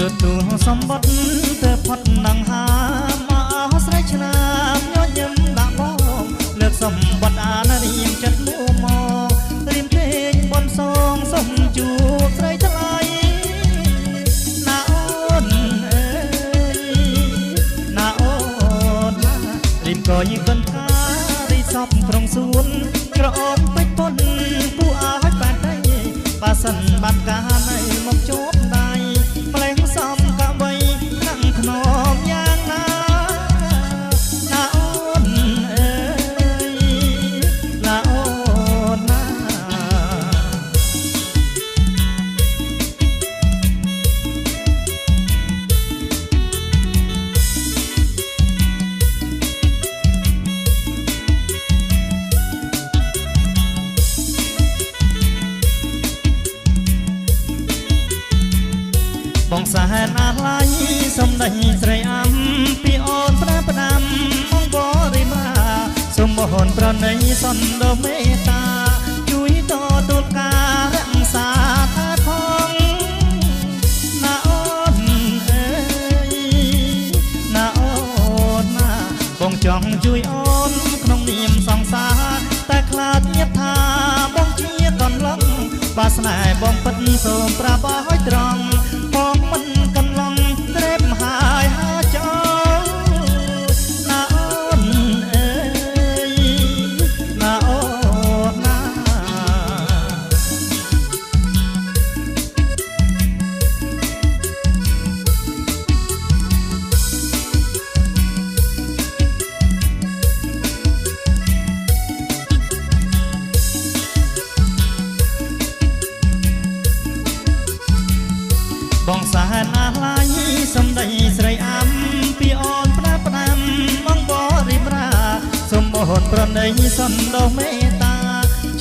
ទទួលសម្បត្តិទៅផុតនឹងហាមកអស់ស្រេចឆ្នាំញញឹមដាក់បងលើកសម្បត្តិអានរៀងចិត្តលួមករៀមពេញបនសងសុំជួបស្រីថ្លៃណាអូនអើយណាអូនណារៀមក៏យីកន្តារីសពត្រង់សួនក្រអូនពេចប៉ុនគូឲ្យបាត់ដៃបើសិនបាត់ការណៃមកជួបដៃម្លេះសំកបីខាងខ្នងយ៉ាងណាណាអូនអើយណាអូនណាបងសាហានអាឡៃសំដីស្រីអំពីអូនប្រាផ្ដាំមកបរិមាសូមបហនប្រណីសន្តមេតាជួយតទូលការរក្សាថាផងណាអូនអើយណាអូនណាបងចង់ជួយអូនក្នុងនាមសង្សារតែខ្លាចញាតថាបងជាកន្លងបើស្នេហ៍បងពិតសូមប្រាប់ឲ្យត្រង់បងមិនកន្លងត្រេបហើយហាចោលណាអូនអើយណាអូនណាបងសាហានអាឡៃសំដីស្រីអំពីអូនប្រាផ្ដាំមកបរិមាសូមបហនប្រណីសន្តមេតា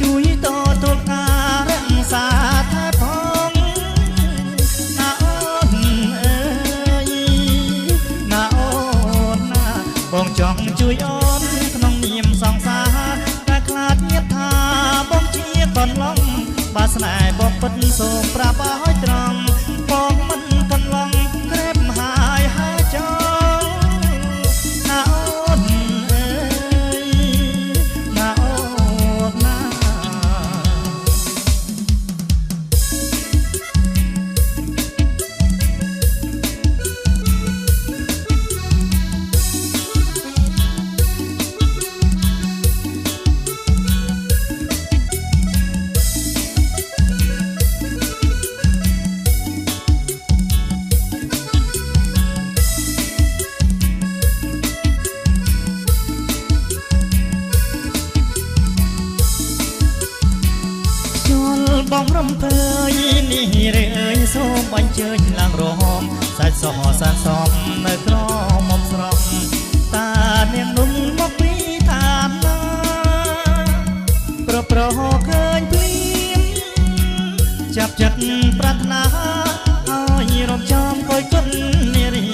ជួយតទូលការរក្សាថាផងណាអូនអើយណាអូនណាបងចង់ជួយអូនក្នុងនាមសង្សារតែខ្លាចញាតថាបងជាកន្លងបើស្នេហ៍បងពិតសូមប្រាប់ឲ្យត្រង់បងមិនកន្លងក្រេបហើយហាចោលណាអូនអើយណាអូនណាបងរំភើយនេះរើអើយសូមអញ្ជើញឡើងរហមសាច់សោះសានសំនៅក្រមុំស្រស់តានាងนุ่มមកពីឋានណាប្រឃើញភ្លៀងចាប់ចិត្តប្រាថ្នាឲ្យរំចំកុយគុណនារី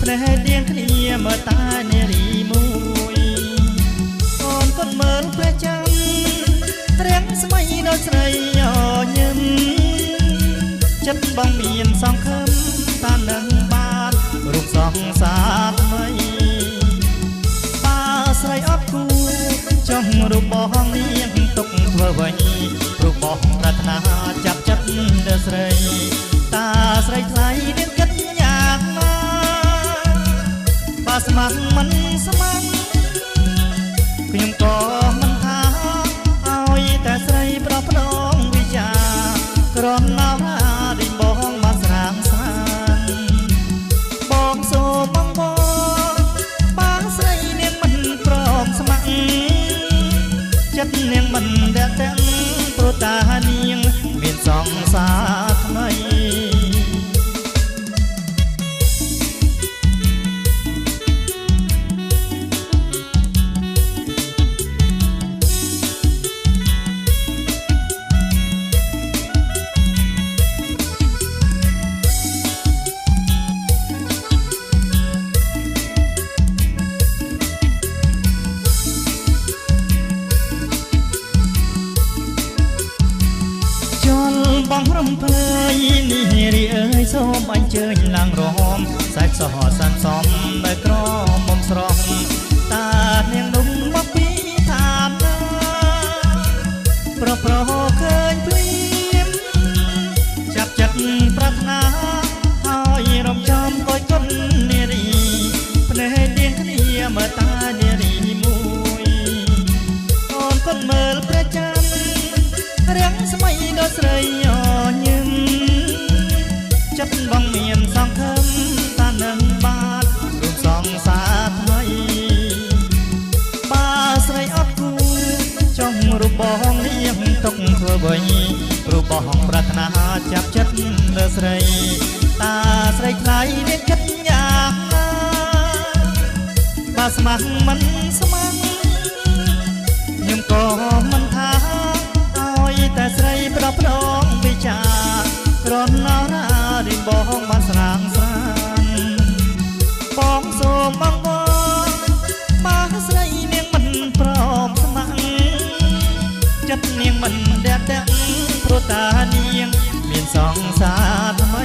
ភ្នែកទៀងគ្នាមើលតានារីមួយអូនគាត់មើលព្រះច័ន្ទរៀងស្មៃដល់ស្រីញឹមចិត្តបងមានសង្ឃឹមតានឹងបានរូបសង្សារថ្មីបើស្រីអត់គូចង់រូបបងនាងទុកធ្វើវិញរូបបងប្រាថ្នាចាប់ចិត្តដល់ស្រីតាស្រីថ្លៃនាងគិតយ៉ាងណាបើស្ម័គ្រមិនស្ម័គ្រខ្ញុំក៏មិនថាឲ្យតែស្រីប្រដប្រងវិចាក្រំណារីបងបានស្រាងសានបងសូមបងបើស្រីនាងមិនព្រមស្ម័គ្រចិត្តនាងមិនដែលទាំងព្រោះតានាងមានសង្សារថ្មី បងរំ เพยនេះរីអើយសូមអញ្ជើញឡើងរហមសាច់សហសានសំដោយក្រមុំស្រស់តានាងនំមកពីឋានណាប្រឃើញព្រៀមចាប់ចិត្តប្រាថ្នាហើយរំចំកយគុណនារីភ្នែកទៀងគ្នាមើលតានារីមួយអូនគុណមើលព្រះច័ន្ទរាំងស្មៃដល់ស្រីអញឹមចិត្តបងមានសង្ឃឹមតានឹងបាទរូបសងសារថ្មីបាស្រីអត់គូចង់រូបបងនាងទុកធ្វើអ្វីរូបបងប្រាថ្នាចាប់ចិត្តលើស្រីតាស្រីថ្លៃនាងគិតយ៉ាងណាបើស្ម័គ្រមិនស្ម័គ្រខ្ញុំក៏មិនថាឲ្យតែស្រីប្រដប្រងវិចាក្រណរារីបងបានស្រាងស្រានបងសូមបងបើស្រីនាងមិនព្រមស្ម័គ្រចិត្តនាងមិនដែលទាំងព្រោះតានាងមានសង្សារថ្មី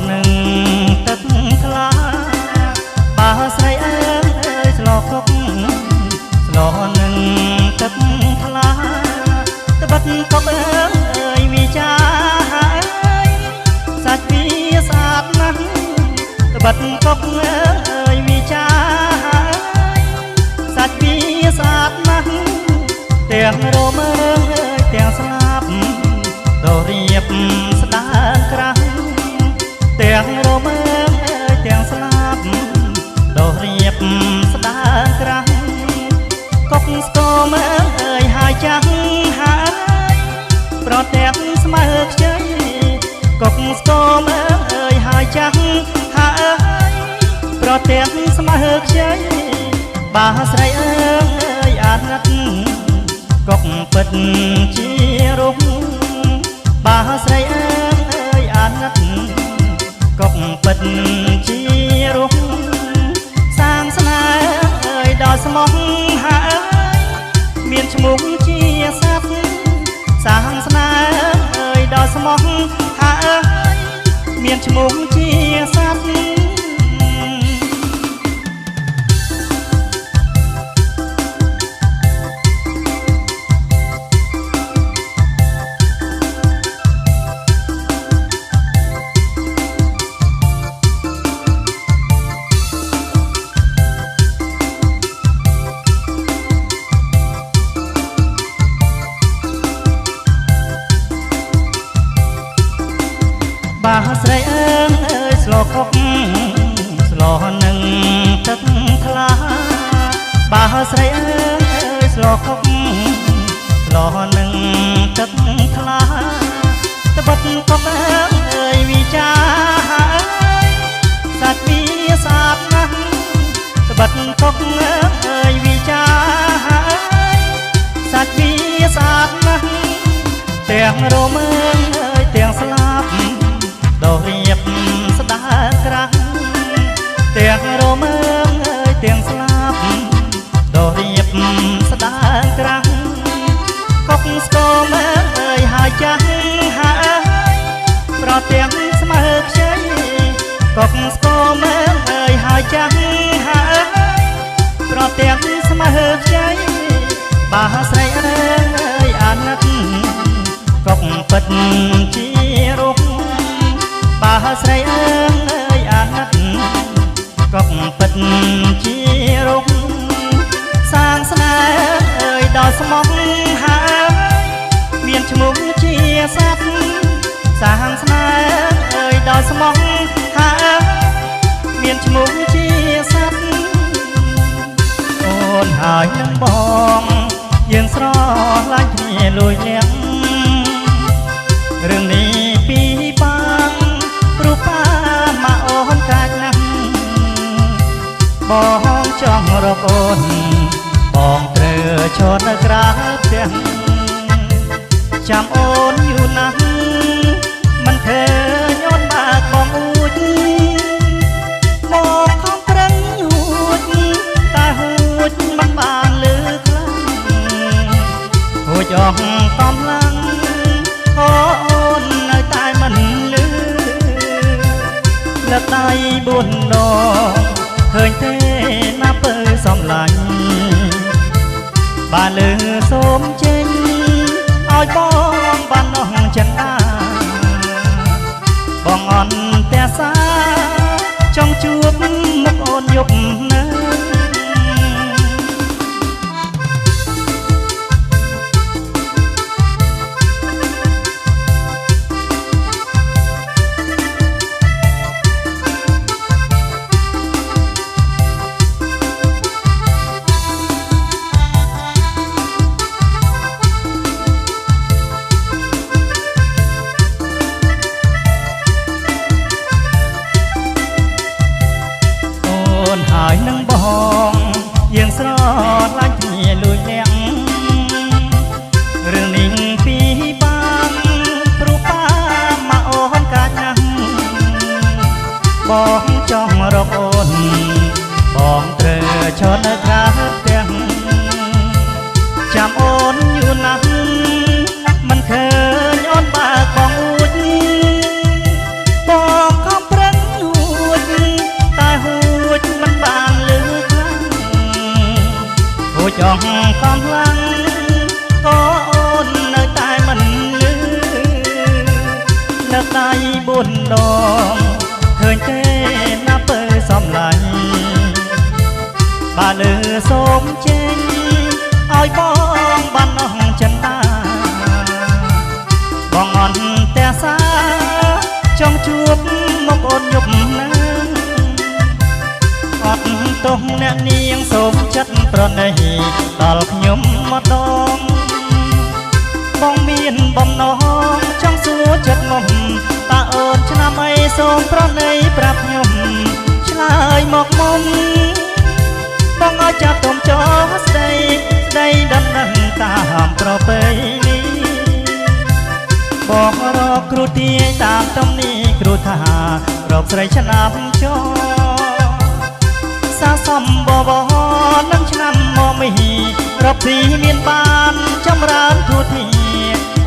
នឹងទឹកថ្លាបើស្រីអើយស្លខុកស្លនឹងទឹកថ្លាត្បិតកុកអើយវិចាសាច់វាស្អាតណាស់ត្បិតកុកអើយវិចាសាច់វាស្អាតណាស់ទាំងរមើទាំងស្លាប់ដល់រៀបស្ដារក្រាស់ទាំងរមើទាំងស្លាប់ដល់រៀបស្ដារក្រាស់កុកស្គមអើយហើយចាំងហើយប្រទាំងស្មើខ្ចីកុកស្គមអើយហើយចាំងហើយប្រទាំងស្មើខ្ចីបើស្រីអើយអាណិតកុកពិតជារុងបើស្រីអើយអាណិតកុកពិតជារុងសាងស្នេហ៍អើយដល់ស្មោះហើយមានឈ្មោះជាស័ព្ទសាងស្នេហ៍អើយដល់ស្មោះហើយមានឈ្មោះជាស័ព្ទបើស្រីអើយស្លខុកស្លនឹងទឹកថ្លាបើស្រីអើយស្លខុកស្លនឹងទឹកថ្លាត្បិតកុកអើយវិចាសាច់វាស្អាតណាស់ត្បិតកុកអើយវិចាសាច់វាស្អាតណាស់ទាំងរមើទាំងស្លាប់ដល់រៀបស្ដារក្រាស់ទាំងរមើទាំងស្លាប់ដល់រៀបស្ដារក្រាស់កុកស្គមអើយហើយចាស់ហើយប្រទាំងស្មើខ្ចីកុកស្គមអើយហើយចាស់ហើយប្រទាំងស្មើខ្ចីបើស្រីអើយអាណិតកុកពិតជារុងបើស្រីអើយអាណិតកុកពិតជារុងសាងស្នេហ៍អើយដល់ស្មោះហើយមានឈ្មោះជាស័ព្ទសាងស្នេហ៍អើយដល់ស្មោះហើយមានឈ្មោះជាស័ព្ទអូនហើយនឹងបងយើងស្រឡាញ់គ្នាលួយលាក់រឿងនេះពីបាងរូបមកអូនកាចណាស់បងចង់រកអូនបងត្រូវឈរនៅក្រៅផ្ទះចាំអូនយូរណាស់មិនឃើញអូនបើកបងអួចបងខំប្រឹងហួចតែហួចមិនបានលើខ្លាំងហួចអស់កំឡាំងអូននៅតែមិនលឺលើកដៃ4 ដងឃើញទេណាពើសំឡាញ់បានលើសូមចេញឲ្យបងបាននងចិនដាបងអន់តែសាចង់ជួបមុខអូនយប់នៅហើយនឹងបងយើងស្រឡាញ់គ្នាលួយលាក់រឿងនេះពីបានព្រោះប៉ាមកអូនកាចណាស់បងចង់រកអូនបងត្រូវឈរនៅក្រៅផ្ទះចាំអូនយូរណាស់មិនឃើញអូនបើកបងអួចបងខំ ឃើញទេណាពើសំឡាញ់បើលើសូមចេញឲ្យបងបានអស់ចិនតាបងអន់តែសាចង់ជួបមកអូនយប់ណាអត់ទោះអ្នកនាងសូមចិត្តប្រណីដល់ខ្ញុំម្ដងបងមានបំណងចង់សួរចិត្តមុំតើអូនឆ្នាំអីសូមប្រណីប្រាប់ខ្ញុំឆ្លើយមកមុំបងឲ្យចាប់ទុំចោស្ដីស្ដីដំណឹងតាមប្រពៃនេះបងរកគ្រូទាយតាមទំនីគ្រូថារកស្រីឆ្នាំចោសាសំបបនឹងឆ្នាំមកមីរកទីមានបានចម្រើនធូធា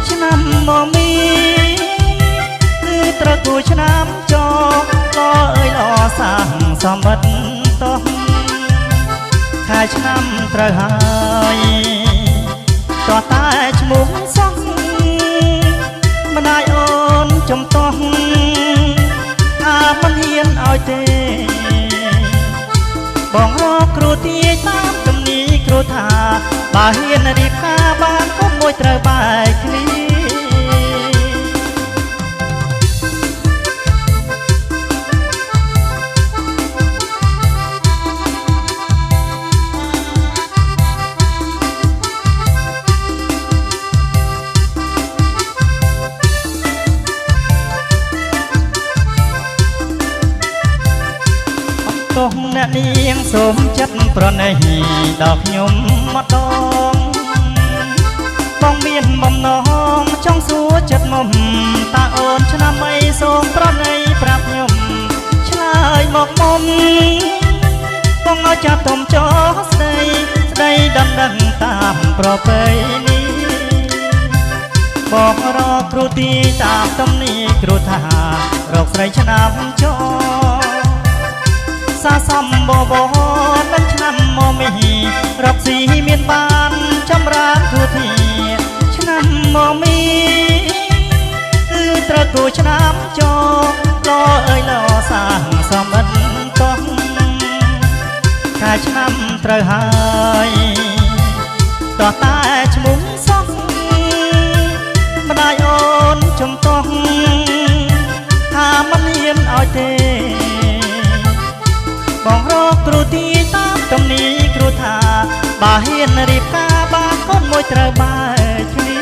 ឆ្នាំមកមីគឺត្រកូលឆ្នាំចោក៏អើយល្អសាងសម្បត្តិតោះខែឆ្នាំត្រូវហើយតោះតែឈ្មោះសោះម្ដាយអូនចំតោះអាមិនហ៊ានឲ្យទេបងរកគ្រូទាយតាមទំនីគ្រូថាបើហ៊ានរៀបការបានកុំមួយត្រូវបែកគ្នាទោះអ្នកនាងសូមចិត្តប្រណីដល់ខ្ញុំម្ដងបងមានបំណងចង់សួរចិត្តមុំតើអូនឆ្នាំអីសូមប្រណីប្រាប់ខ្ញុំឆ្លើយមកមុំបងឲ្យចាប់ទុំចោស្ដីស្ដីដំណឹងតាមប្រពៃនេះបងរកគ្រូទីតាមទំនីគ្រូថារកស្រីឆ្នាំចោសាសំបបនឹងឆ្នាំមកមីរកស៊ីមានបានចម្រើនធូធាឆ្នាំមកមីគឺត្រកូលឆ្នាំចោក៏អើយល្អសាងសម្បត្តិតោះខែឆ្នាំត្រូវហើយតោះតែឈ្មោះសោះម្ដាយអូនចំតោះថាមិនហ៊ានឲ្យទេបងរកគ្រូទាយតាមទំនីគ្រូថាបើហ៊ានរៀបការបានកូនមួយត្រូវបែកគ្នា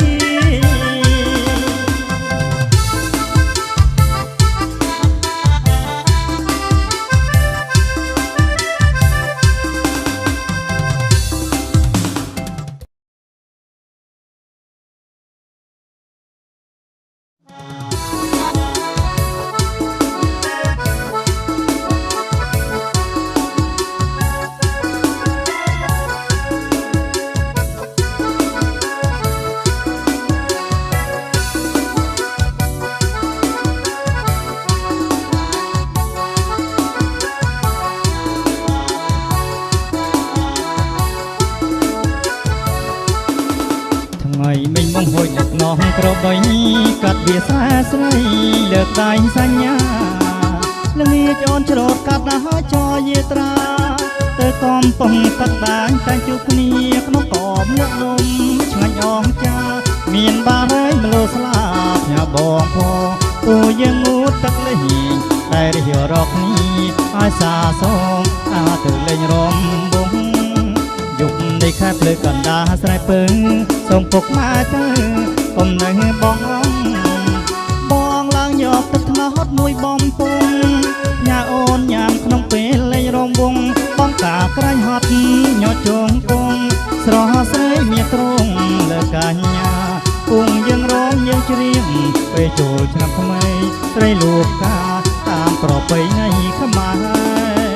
មិញមកហួយដឹកនោះក្របីកាត់វាស្រាស្រីលើកដៃសញ្ញាល្ងាចអូនច្រូតកាត់ណាស់ចយាត្រាទៅកំពង់ទឹកដាញតែជួបគ្នាក្នុងកមលើកនំឆ្ងាញ់អងចាមានបារៃមលោស្លាប់ញ៉ាបងផងអូយើងងូតទឹកលេងតែរិះរកគ្នាឲ្យសាសូមអាទៅលេងរំបងយប់នៃខែភ្លើកណ្ដាស្រែពើសូមពុកមកទៅកុំនៅបងបងឡើងយកទឹកថ្នោតមួយបំពង់ញ៉ាអូនញ៉ាំក្នុងពេលលេងរំវងបងកាក្រែងហត់ញ៉ោជងគង់ស្រស់ស្រីមានទ្រង់លើកញ្ញាគង់យើងរំយើងច្រៀងពេលចូលឆ្នាំថ្មីស្រីលោកកាតាមប្រពៃណីខ្មែរ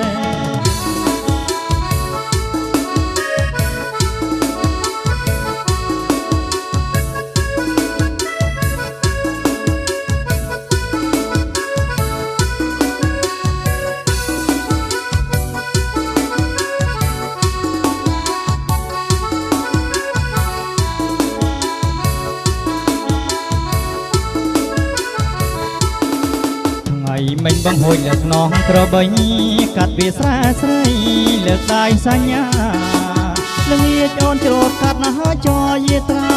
មិញ បងហួយលើកនងក្របីកាត់វាស្រាស្រីលើកដៃសញ្ញាល្ងាចអូនច្រូតកាត់ណាស់ចយេត្រា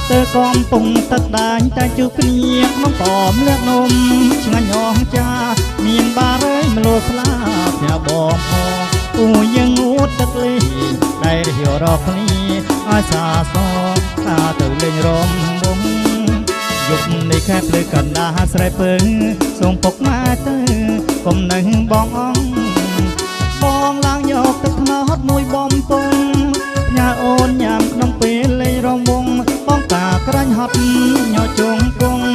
ទៅកំពុងទឹកដាញតែជួបគ្នាក្នុងប៉មលឿននំឆ្ងាញ់អងចាមានបារយមលោស្លាផ្ទះបងផងពូយើងងូតទឹកលេងដែលរៀបរកគ្នាឲ្យសាសថាទៅលេងរំបំយប់នេះខែភ្លឺកណ្ដាលស្រែពើសូមពុកមកទៅកុំនៅបងបងឡើងយកទឹកថ្នោតមួយបំពង់ញ៉ាអូនញ៉ាំក្នុងពេលលេងរំវងបងតាក្រាញ់ហត់ញ៉ជុងគង់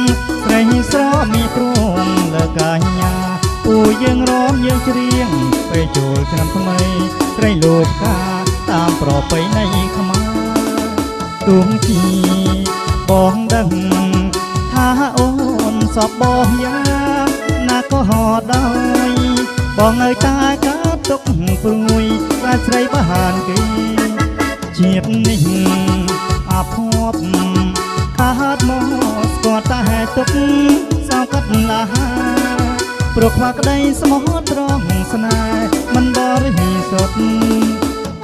ស្រីស្រមានទ្រង់លើកាញ្ញាពូយើងរំយើងច្រៀងពេលចូលឆ្នាំថ្មីស្រីលោកកាតាមប្រពៃណីខ្មែរទួងជីបងដឹងថាអូនសពបងយ៉ាងណាក៏ហត់ដោយបងនៅតែកាត់ទុកព្រួយតែស្រីបានគេជាតិនេះអាភ័ព្វខាតមកស្គាល់តែទុកសោកកាត់ឡាព្រោះខ្វះក្តីស្មោះត្រង់ស្នេហ៍មិនបរិសុទ្ធ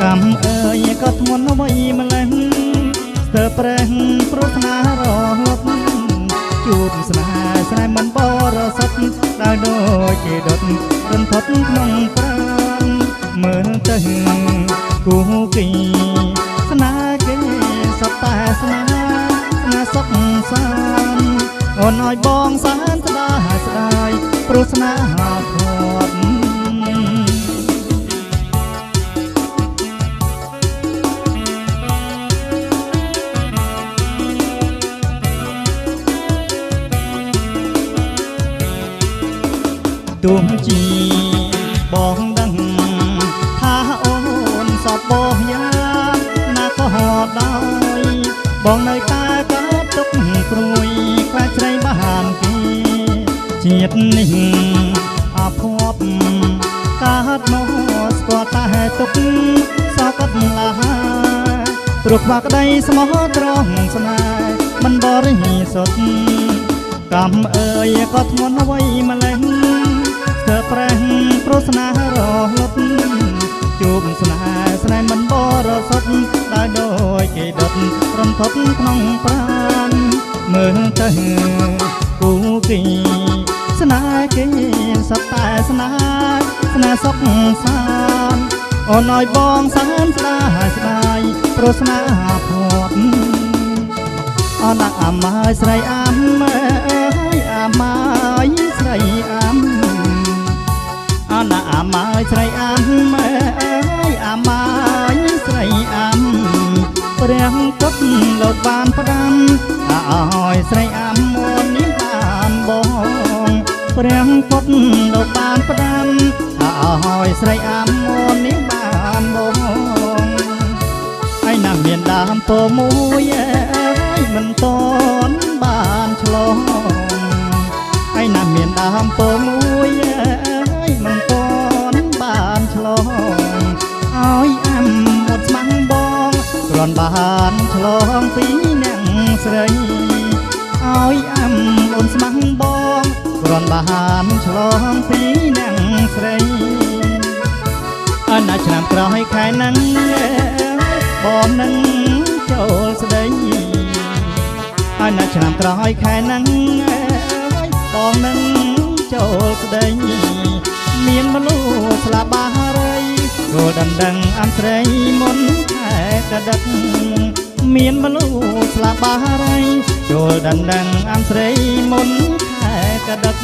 កម្មអើយក៏ធ្ងន់អ្វីម្លេះស្ទើរប្រេះព្រោះស្នេហ៍រលត់ជួបស្នេហ៍ស្រែមិនបរិសុទ្ធដើរដូចគេដុតរន្ធត់ក្នុងប្រាណមើលទៅគូគីស្នេហ៍គេសត្វតែស្នេហ៍សុខសាន្តអូនឲ្យបងសានស្ដាយស្ដាយព្រោះស្នេហាធត់ទួងជីបងដឹងថាអូនសពបងយ៉ាងណាក៏ហត់ដោយបងនៅតែកាត់ទុកព្រួយខ្លាចស្រីបានគេជាតិនេះអាភ័ព្វកាត់មកស្គាល់តែទុកសោកកាត់ឡាព្រោះខ្វះក្តីស្មោះត្រង់ស្នេហ៍មិនបរិសុទ្ធកម្មអើយក៏ធ្ងន់អ្វីម្លេះស្ទើរប្រេះព្រោះស្នេហ៍រលត់ជួបស្នេហ៍ស្នេហ៍មិនបរិសុទ្ធដើរដូចគេដុតរន្ធត់ក្នុងប្រាណមើលទៅគូគីស្នេហ៍គេសត្វតែស្នេហ៍សុខសាន្តអូនឲ្យបងសានស្ដាយស្ដាយព្រោះស្នេហាភ័ព្វអូនដាក់អាម៉ើយស្រីអាំអើយអាម៉ើយស្រីអាំអូនដាក់អាម៉ើយស្រីអាំអើយអាម៉ើយស្រីអាំព្រះពុទ្ធលោកបានផ្ដាំឲ្យស្រីអាំមុននេះបានបងព្រះពុទ្ធលោកបានផ្ដាំឲ្យស្រីអាំមុននេះបានបងហើយណាមានដើមពោមួយមិនតន់បានឆ្លងហើយណាមានដើមពោមួយមិនតន់បានឆ្លងឲ្យអាំមុតស្មាំងបងគ្រាន់បានឆ្លងពីអ្នកស្រីឲ្យអាំអូនស្មាំងបងគ្រាន់បានឆ្លងពីអ្នកស្រីអណាឆ្នាំក្រោយខែហ្នឹងបងនឹងចូលស្ដីអណាឆ្នាំក្រោយខែហ្នឹងបងនឹងចូលស្ដីមានមនុស្សស្លាប់បារីគោលដណ្ដឹងអាំស្រីមុនខែកដឹកមានមនុស្សស្លាប់បារីគោលដណ្ដឹងអាំស្រីមុនខែកដឹក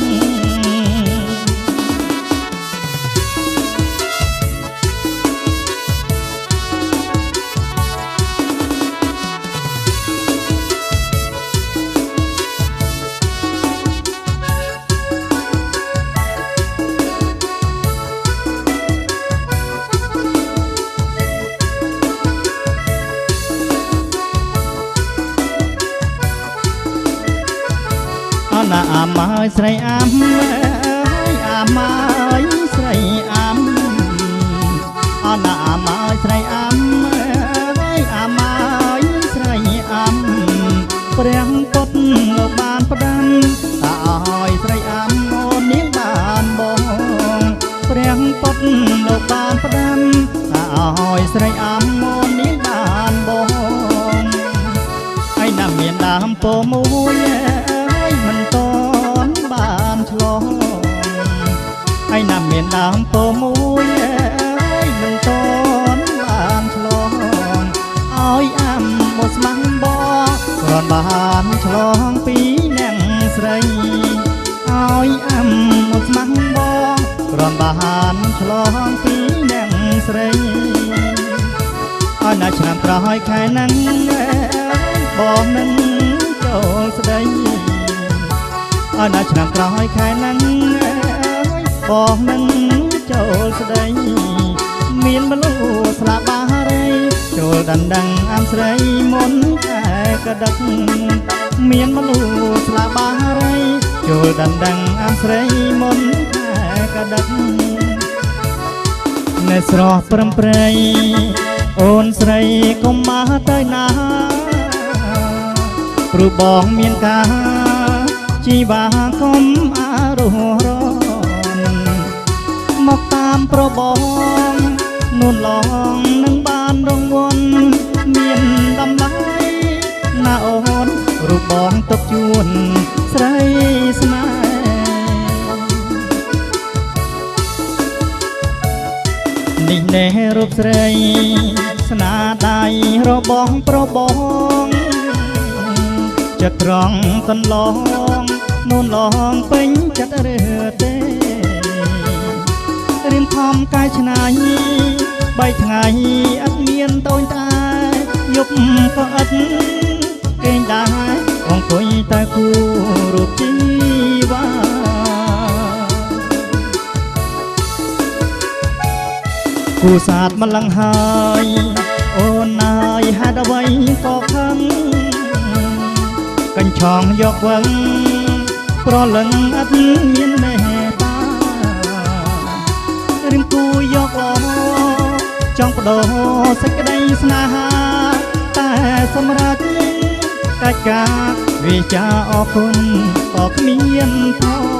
ណាអាម៉ើយស្រីអាំអាម៉ើយស្រីអាំអណាអាម៉ើយស្រីអាំអាម៉ើយស្រីអាំព្រះពុទ្ធលោកបានផ្ដាំឲ្យស្រីអាំអូននាងបានប ស្រីអាំមននាងបានបងហើយណាមានដើមពោមួយហើយមិនតន់បានឆ្លងហើយណាមានដើមពោមួយហើយមិនតន់បានឆ្លងឲ្យអាំមកស្មាំងបងគ្រាន់បានឆ្លងពីនាងស្រីឲ្យអាំមកស្មាំងបងគ្រាន់បានឆ្លងពីនាងស្រីឲ្យណាឆ្នាំក្រោយខែហ្នឹងបងនឹងចូលស្ដីឲ្យណាឆ្នាំក្រោយខែហ្នឹងបងនឹងចូលស្ដីមានមលូស្លាប់បារីចូលដណ្ដឹងអាំស្រីមុនតែកដឹកមានមលូស្លាប់បារីចូលដណ្ដឹងអាំស្រីមុនតែកដឹកនៅស្រស់ព្រំព្រៃអូនស្រីកុំមកទៅណាព្រោះបងមានការជីវាកុំអារោះរនមកតាមប្របងនួនឡងនឹងបានរង្វាន់មានតម្លៃណាអូនរូបបងទុកជួនស្រីស្នេហ៍នេះណែរូបស្រីស្នាដៃរបងប្របងចិត្តត្រង់កន្លងនួនឡងពេញចិត្តរើទេរៀមខំកាយឆ្នៃបីថ្ងៃអត់មានតូនតែយប់ក៏អត់គេងដែរអង្គុយតែគូរូបជីវ៉ាគូសាទម្លឹងហើយអូនអើយហេតុអ្វីក៏ខឹងកញ្ឆងយកវឹងប្រលឹងអត់មានមេត្តារៀមគូយកឡចង់បដូរសេចក្តីស្នេហាតែសម្រាប់កិច្ចការវិចាអរគុណក៏គ្មានផង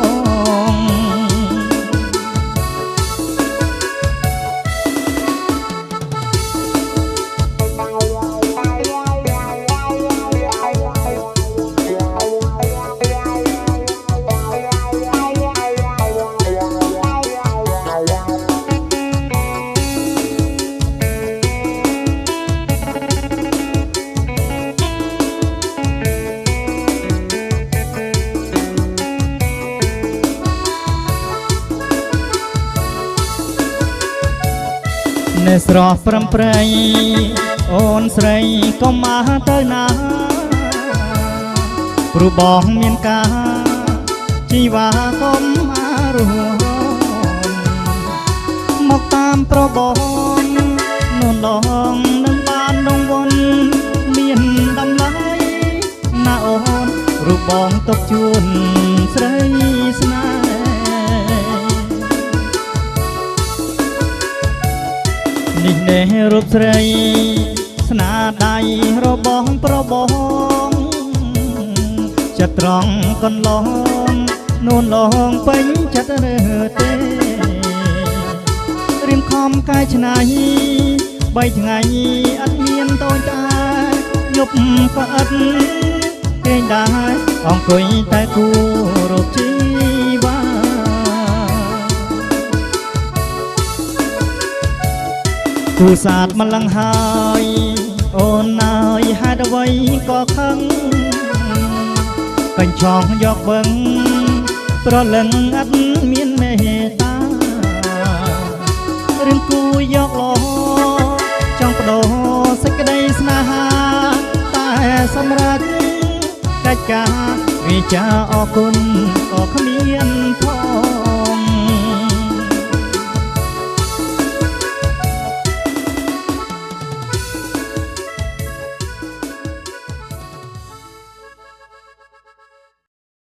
នៅស្រស់ព្រំព្រៃអូនស្រីកុំមកទៅណាព្រោះបងមានការជីវាកុំអារោះមកតាមប្របងនួនឡងនឹងបានរង្វាន់មានតម្លៃណាអូនរូបបងទុកជួនស្រីស្នេហ៍នេះណែរូបស្រីស្នាដៃរបងប្របងចិត្តត្រង់កន្លងនួនឡងពេញចិត្តរើទេរៀមខំកាយឆ្នៃបីថ្ងៃអត់មានតូនតែយប់ក៏អត់គេងដែរអង្គុយតែគូរូបជីវ៉ាគូសាទម្លឹងហើយអូនអើយហេតុអ្វីក៏ខឹងកញ្ឆងយកវឹងប្រលឹងអត់មានមេត្តារឿងគូយកឡចង់បដូរសេចក្តីស្នេហាតែសម្រាប់កិច្ចការវិចាអរគុណក៏គ្មានផង